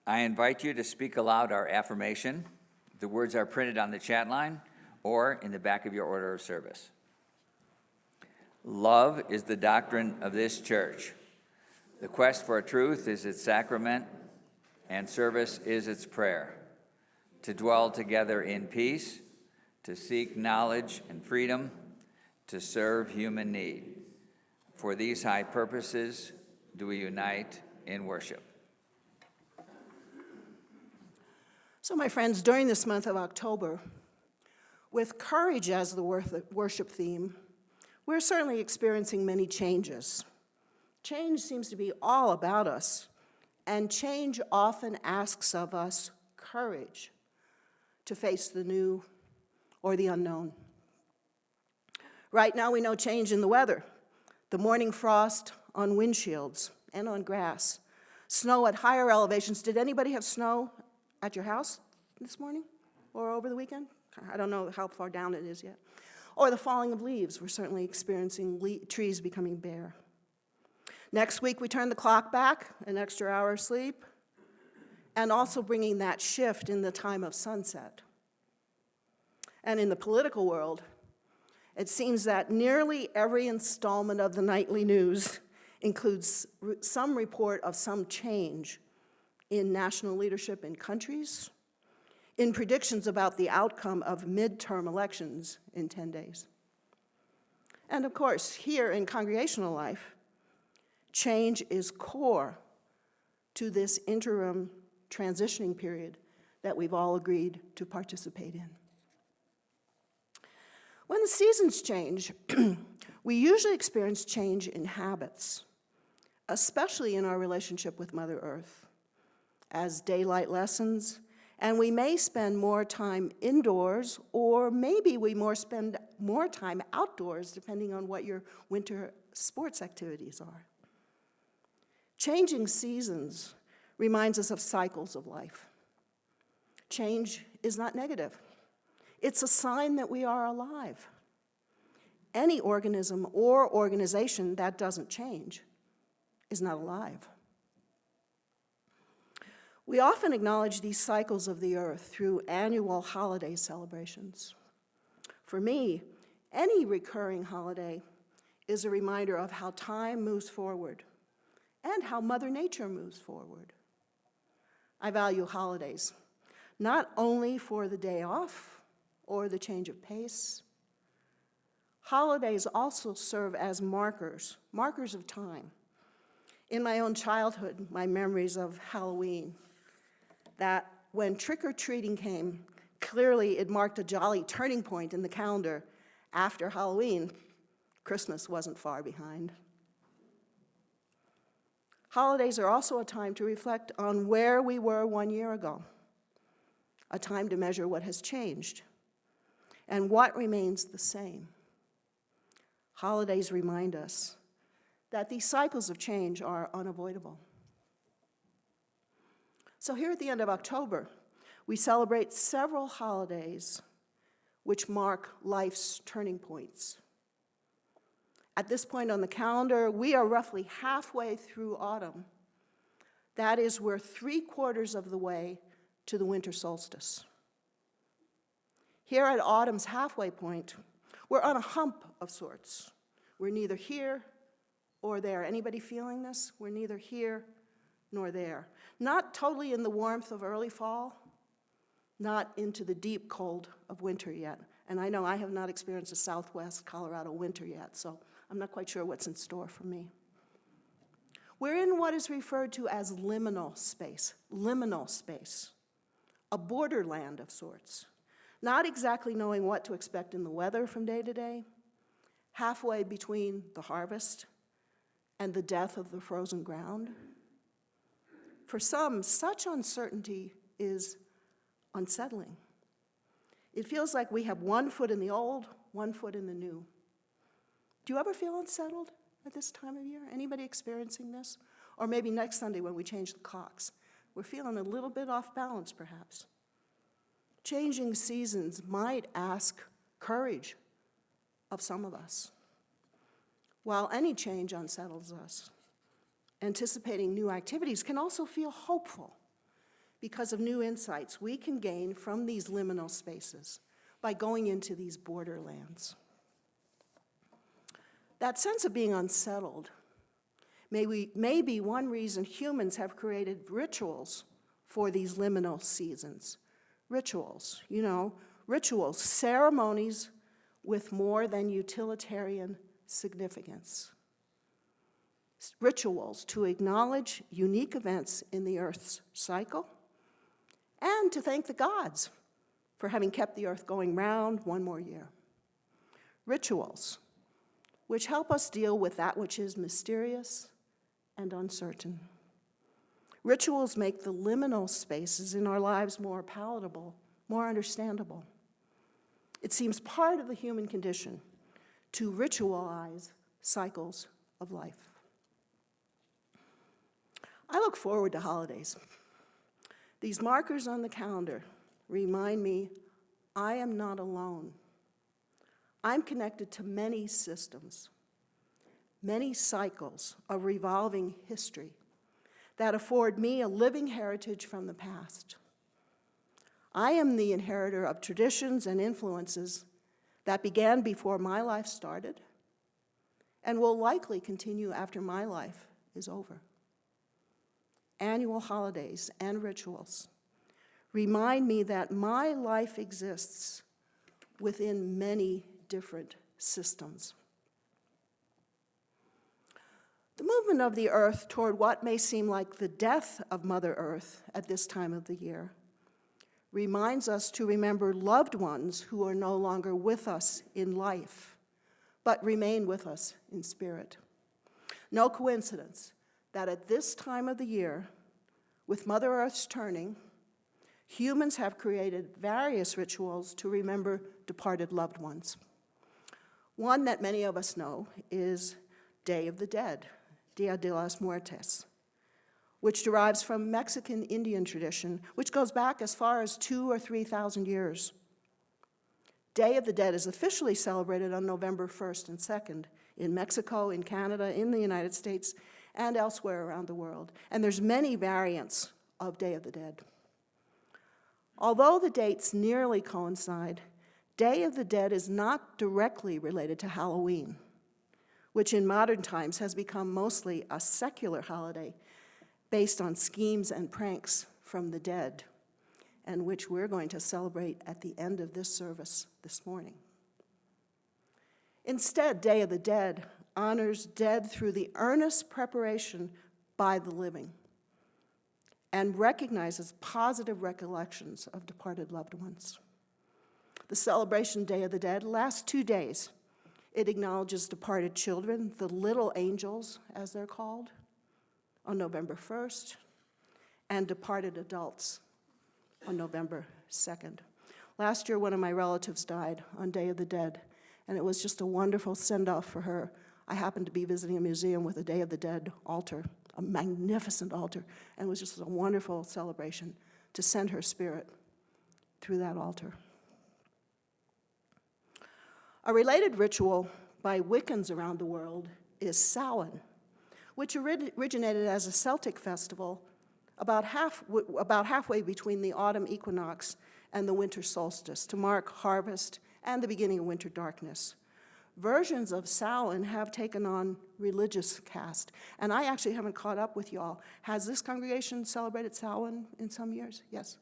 I invite you to speak aloud our affirmation. The words are printed on the chat line or in the back of your order of service. Love is the doctrine of this church. The quest for truth is its sacrament, and service is its prayer. To dwell together in peace, to seek knowledge and freedom, to serve human need. For these high purposes do we unite in worship. So, my friends, during this month of October, with courage as the worship theme, we're certainly experiencing many changes. Change seems to be all about us, and change often asks of us courage to face the new or the unknown. Right now, we know change in the weather, the morning frost on windshields and on grass, snow at higher elevations. Did anybody have snow at your house this morning or over the weekend? I don't know how far down it is yet. Or the falling of leaves. We're certainly experiencing trees becoming bare. Next week, we turn the clock back, an extra hour of sleep, and also bringing that shift in the time of sunset. And in the political world, it seems that nearly every installment of the nightly news includes some report of some change in national leadership in countries, in predictions about the outcome of midterm elections in 10 days. And of course, here in congregational life, change is core to this interim transitioning period that we've all agreed to participate in. When the seasons change, we usually experience change in habits, especially in our relationship with Mother Earth. As daylight lessens, and we may spend more time indoors, or maybe we spend more time outdoors, depending on what your winter sports activities are. Changing seasons reminds us of cycles of life. Change is not negative. It's a sign that we are alive. Any organism or organization that doesn't change is not alive. We often acknowledge these cycles of the earth through annual holiday celebrations. For me, any recurring holiday is a reminder of how time moves forward and how Mother Nature moves forward. I value holidays, not only for the day off or the change of pace. Holidays also serve as markers of time. In my own childhood, my memories of Halloween, that when trick-or-treating came, clearly it marked a jolly turning point in the calendar. After Halloween, Christmas wasn't far behind. Holidays are also a time to reflect on where we were 1 year ago, a time to measure what has changed and what remains the same. Holidays remind us that these cycles of change are unavoidable. So here at the end of October, we celebrate several holidays which mark life's turning points. At this point on the calendar, we are roughly halfway through autumn. That is, we're 3/4 of the way to the winter solstice. Here at autumn's halfway point, we're on a hump of sorts. We're neither here or there. Anybody feeling this? We're neither here nor there. Not totally in the warmth of early fall, not into the deep cold of winter yet. And I know I have not experienced a Southwest Colorado winter yet, so I'm not quite sure what's in store for me. We're in what is referred to as liminal space, a borderland of sorts, not exactly knowing what to expect in the weather from day to day, halfway between the harvest and the death of the frozen ground. For some, such uncertainty is unsettling. It feels like we have 1 foot in the old, 1 foot in the new. Do you ever feel unsettled at this time of year? Anybody experiencing this? Or maybe next Sunday when we change the clocks. We're feeling a little bit off balance, perhaps. Changing seasons might ask courage of some of us. While any change unsettles us, anticipating new activities can also feel hopeful because of new insights we can gain from these liminal spaces by going into these borderlands. That sense of being unsettled may be one reason humans have created rituals for these liminal seasons. Rituals, rituals, ceremonies with more than utilitarian significance. Rituals to acknowledge unique events in the Earth's cycle and to thank the gods for having kept the Earth going round one more year. Rituals which help us deal with that which is mysterious and uncertain. Rituals make the liminal spaces in our lives more palatable, more understandable. It seems part of the human condition to ritualize cycles of life. I look forward to holidays. These markers on the calendar remind me I am not alone. I'm connected to many systems, many cycles of revolving history that afford me a living heritage from the past. I am the inheritor of traditions and influences that began before my life started and will likely continue after my life is over. Annual holidays and rituals remind me that my life exists within many different systems. The movement of the earth toward what may seem like the death of Mother Earth at this time of the year reminds us to remember loved ones who are no longer with us in life, but remain with us in spirit. No coincidence that at this time of the year, with Mother Earth's turning, humans have created various rituals to remember departed loved ones. One that many of us know is Day of the Dead, Dia de los Muertos, which derives from Mexican Indian tradition, which goes back as far as 2,000 or 3,000 years. Day of the Dead is officially celebrated on November 1st and 2nd in Mexico, in Canada, in the United States, and elsewhere around the world. And there's many variants of Day of the Dead. Although the dates nearly coincide, Day of the Dead is not directly related to Halloween, which in modern times has become mostly a secular holiday based on schemes and pranks from the dead, and which we're going to celebrate at the end of this service this morning. Instead, Day of the Dead honors dead through the earnest preparation by the living and recognizes positive recollections of departed loved ones. The celebration Day of the Dead lasts 2 days. It acknowledges departed children, the little angels, as they're called, on November 1st, and departed adults on November 2nd. Last year, one of my relatives died on Day of the Dead, and it was just a wonderful send-off for her. I happened to be visiting a museum with a Day of the Dead altar, a magnificent altar, and it was just a wonderful celebration to send her spirit through that altar. A related ritual by Wiccans around the world is Samhain, which originated as a Celtic festival about halfway between the autumn equinox and the winter solstice to mark harvest and the beginning of winter darkness. Versions of Samhain have taken on religious cast, and I actually haven't caught up with y'all. Has this congregation celebrated Samhain in some years? Yes,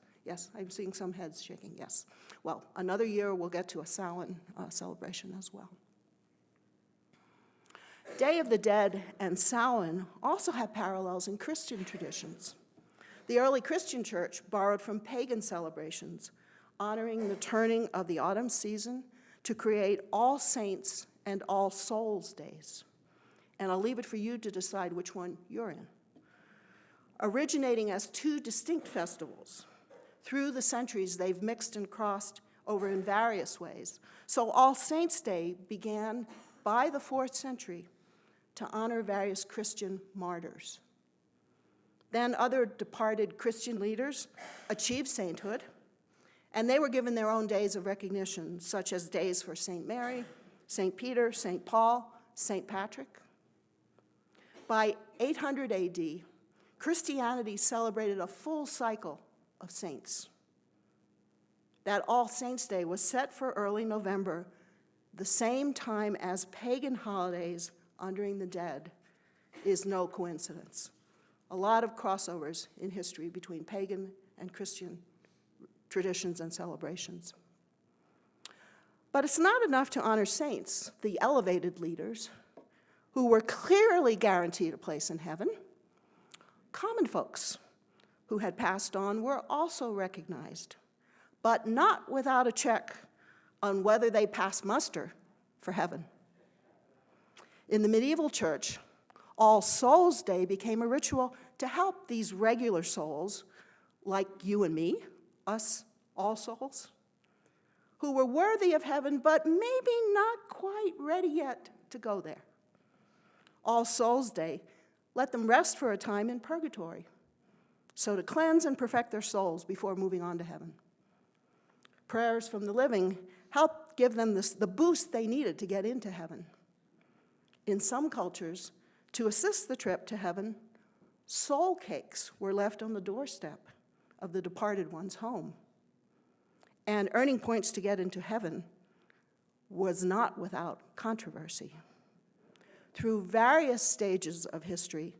I'm seeing some heads shaking, yes. Well, another year we'll get to a Samhain celebration as well. Day of the Dead and Samhain also have parallels in Christian traditions. The early Christian church borrowed from pagan celebrations, honoring the turning of the autumn season to create All Saints and All Souls days. And I'll leave it for you to decide which one you're in. Originating as 2 distinct festivals, through the centuries they've mixed and crossed over in various ways. So All Saints' Day began by the 4th century to honor various Christian martyrs. Then other departed Christian leaders achieved sainthood, and they were given their own days of recognition, such as days for St. Mary, St. Peter, St. Paul, St. Patrick. By 800 AD, Christianity celebrated a full cycle of saints. That All Saints' Day was set for early November, the same time as pagan holidays honoring the dead, is no coincidence. A lot of crossovers in history between pagan and Christian traditions and celebrations. But it's not enough to honor saints, the elevated leaders, who were clearly guaranteed a place in heaven. Common folks who had passed on were also recognized, but not without a check on whether they passed muster for heaven. In the medieval church, All Souls' Day became a ritual to help these regular souls, like you and me, us all souls, who were worthy of heaven, but maybe not quite ready yet to go there. All Souls' Day let them rest for a time in purgatory, so to cleanse and perfect their souls before moving on to heaven. Prayers from the living helped give them the boost they needed to get into heaven. In some cultures, to assist the trip to heaven, soul cakes were left on the doorstep of the departed one's home. And earning points to get into heaven was not without controversy. Through various stages of history,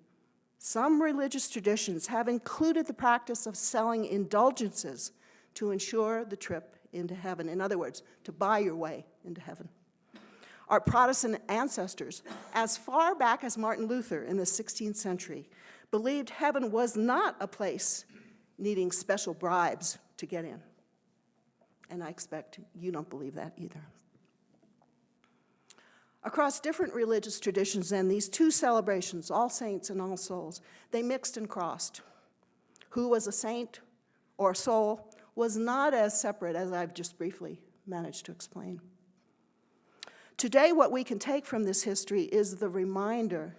some religious traditions have included the practice of selling indulgences to ensure the trip into heaven. In other words, to buy your way into heaven. Our Protestant ancestors, as far back as Martin Luther in the 16th century, believed heaven was not a place needing special bribes to get in. And I expect you don't believe that either. Across different religious traditions, then, these two celebrations, All Saints and All Souls, they mixed and crossed. Who was a saint or soul was not as separate as I've just briefly managed to explain. Today, what we can take from this history is the reminder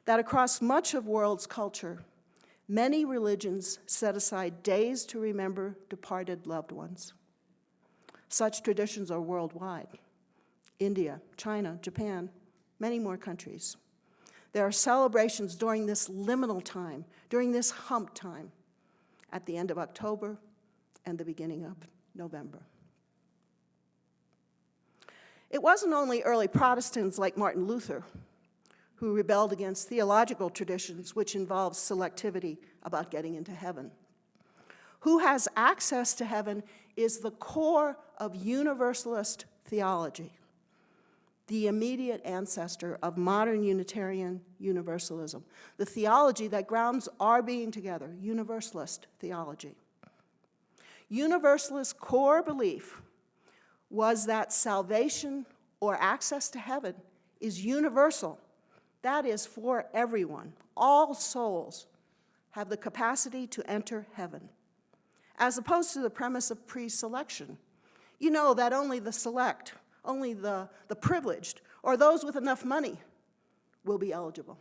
that across much of world's culture, many religions set aside days to remember departed loved ones. Such traditions are worldwide. India, China, Japan, many more countries. There are celebrations during this liminal time, during this hump time, at the end of October and the beginning of November. It wasn't only early Protestants like Martin Luther who rebelled against theological traditions which involved selectivity about getting into heaven. Who has access to heaven is the core of Universalist theology, the immediate ancestor of modern Unitarian Universalism, the theology that grounds our being together, Universalist theology. Universalist core belief was that salvation or access to heaven is universal. That is for everyone. All souls have the capacity to enter heaven, as opposed to the premise of pre-selection. You know that only the select, only the privileged, or those with enough money will be eligible.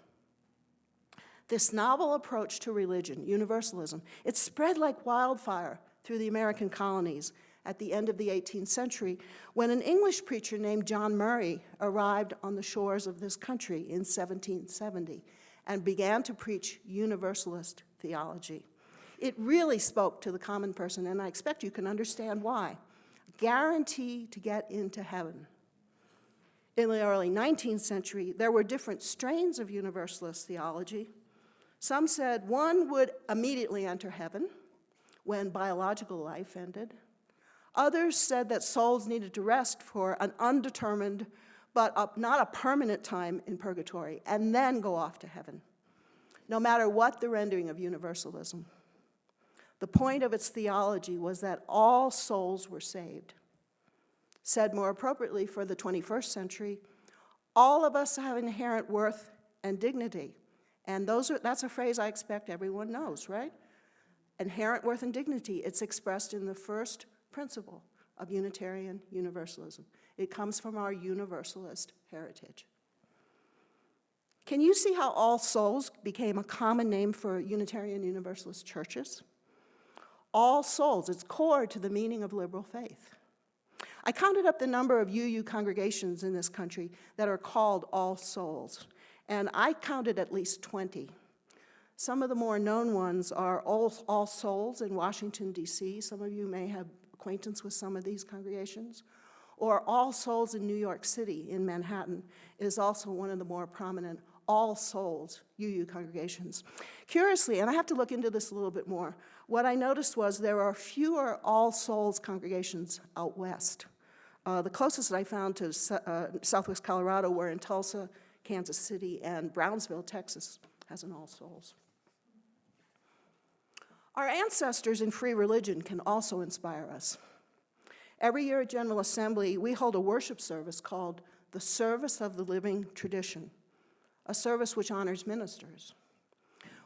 This novel approach to religion, universalism, it spread like wildfire through the American colonies at the end of the 18th century, when an English preacher named John Murray arrived on the shores of this country in 1770 and began to preach Universalist theology. It really spoke to the common person, and I expect you can understand why. Guarantee to get into heaven. In the early 19th century, there were different strains of Universalist theology. Some said one would immediately enter heaven when biological life ended. Others said that souls needed to rest for an undetermined, but not a permanent time in purgatory, and then go off to heaven, no matter what the rendering of universalism. The point of its theology was that all souls were saved. Said more appropriately for the 21st century, all of us have inherent worth and dignity. And that's a phrase I expect everyone knows, right? Inherent worth and dignity. It's expressed in the first principle of Unitarian Universalism. It comes from our Universalist heritage. Can you see how All Souls became a common name for Unitarian Universalist churches? All souls, it's core to the meaning of liberal faith. I counted up the number of UU congregations in this country that are called All Souls, and I counted at least 20. Some of the more known ones are All Souls in Washington, D.C. Some of you may have acquaintance with some of these congregations. Or All Souls in New York City, in Manhattan, is also one of the more prominent All Souls UU congregations. Curiously, and I have to look into this a little bit more, what I noticed was there are fewer All Souls congregations out west. The closest that I found to Southwest Colorado were in Tulsa, Kansas City, and Brownsville, Texas, has an All Souls. Our ancestors in free religion can also inspire us. Every year at General Assembly, we hold a worship service called the Service of the Living Tradition, a service which honors ministers.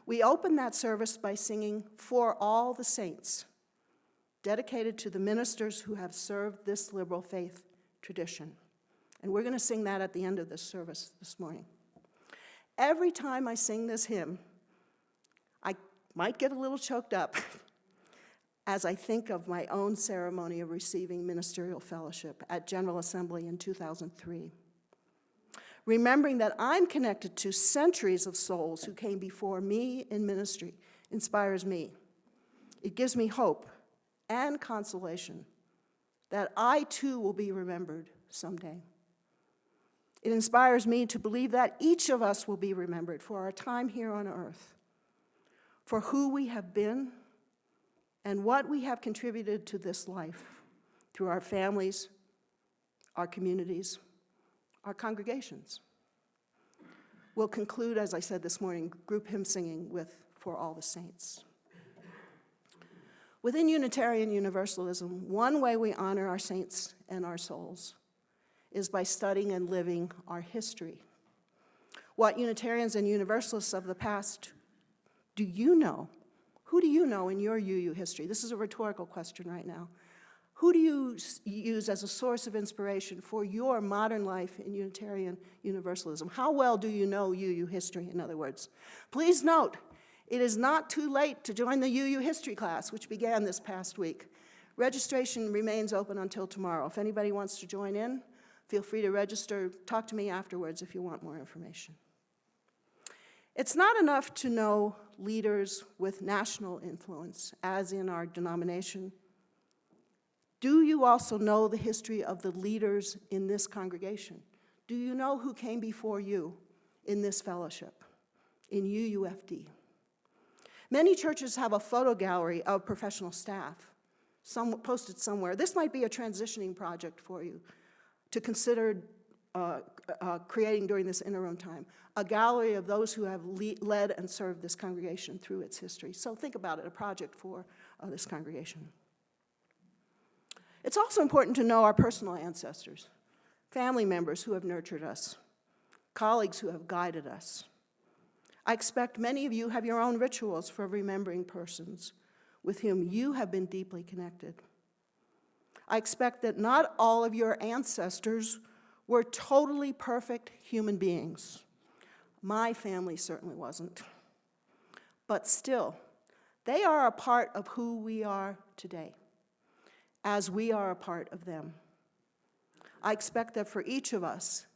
We open that service by singing For All the Saints, dedicated to the ministers who have served this liberal faith tradition. And we're going to sing that at the end of this service this morning. Every time I sing this hymn, I might get a little choked up as I think of my own ceremony of receiving ministerial fellowship at General Assembly in 2003. Remembering that I'm connected to centuries of souls who came before me in ministry inspires me. It gives me hope and consolation that I too will be remembered someday. It inspires me to believe that each of us will be remembered for our time here on earth, for who we have been, and what we have contributed to this life through our families, our communities, our congregations. We'll conclude, as I said this morning, group hymn singing with For All the Saints. Within Unitarian Universalism, one way we honor our saints and our souls is by studying and living our history. What Unitarians and Universalists of the past do you know? Who do you know in your UU history? This is a rhetorical question right now. Who do you use as a source of inspiration for your modern life in Unitarian Universalism? How well do you know UU history, in other words? Please note, it is not too late to join the UU history class, which began this past week. Registration remains open until tomorrow. If anybody wants to join in, feel free to register. Talk to me afterwards if you want more information. It's not enough to know leaders with national influence, as in our denomination. Do you also know the history of the leaders in this congregation? Do you know who came before you in this fellowship, in UUFD? Many churches have a photo gallery of professional staff, posted somewhere. This might be a transitioning project for you to consider creating during this interim time, a gallery of those who have led and served this congregation through its history. So think about it, a project for this congregation. It's also important to know our personal ancestors, family members who have nurtured us, colleagues who have guided us. I expect many of you have your own rituals for remembering persons with whom you have been deeply connected. I expect that not all of your ancestors were totally perfect human beings. My family certainly wasn't. But still, they are a part of who we are today, as we are a part of them. I expect that for each of us,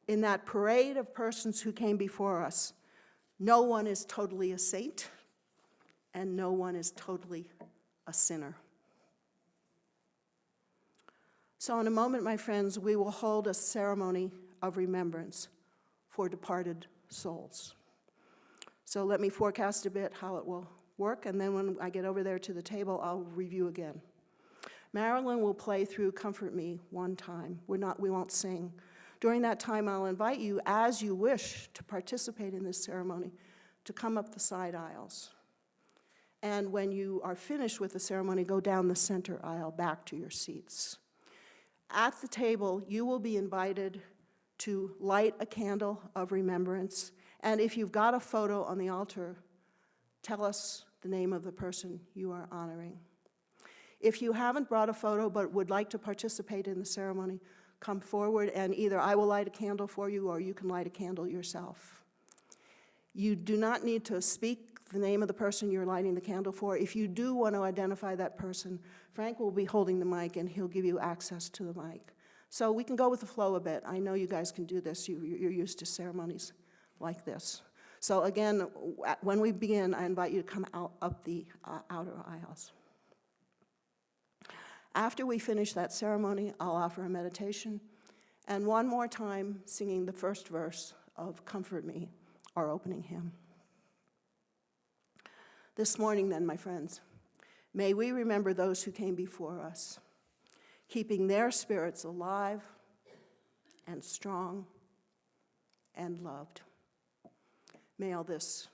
in that parade of persons who came before us, no one is totally a saint, and no one is totally a sinner. So in a moment, my friends, we will hold a ceremony of remembrance for departed souls. So let me forecast a bit how it will work, and then when I get over there to the table, I'll review again. Marilyn will play through Comfort Me one time. We won't sing. During that time, I'll invite you, as you wish to participate in this ceremony, to come up the side aisles. And when you are finished with the ceremony, go down the center aisle back to your seats. At the table, you will be invited to light a candle of remembrance. And if you've got a photo on the altar, tell us the name of the person you are honoring. If you haven't brought a photo but would like to participate in the ceremony, come forward and either I will light a candle for you or you can light a candle yourself. You do not need to speak the name of the person you're lighting the candle for. If you do want to identify that person, Frank will be holding the mic and he'll give you access to the mic. So we can go with the flow a bit. I know you guys can do this. You're used to ceremonies like this. So again, when we begin, I invite you to come out up the outer aisles. After we finish that ceremony, I'll offer a meditation, and one more time singing the first verse of Comfort Me, our opening hymn. This morning then, my friends, may we remember those who came before us, keeping their spirits alive and strong and loved. May all this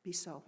be so.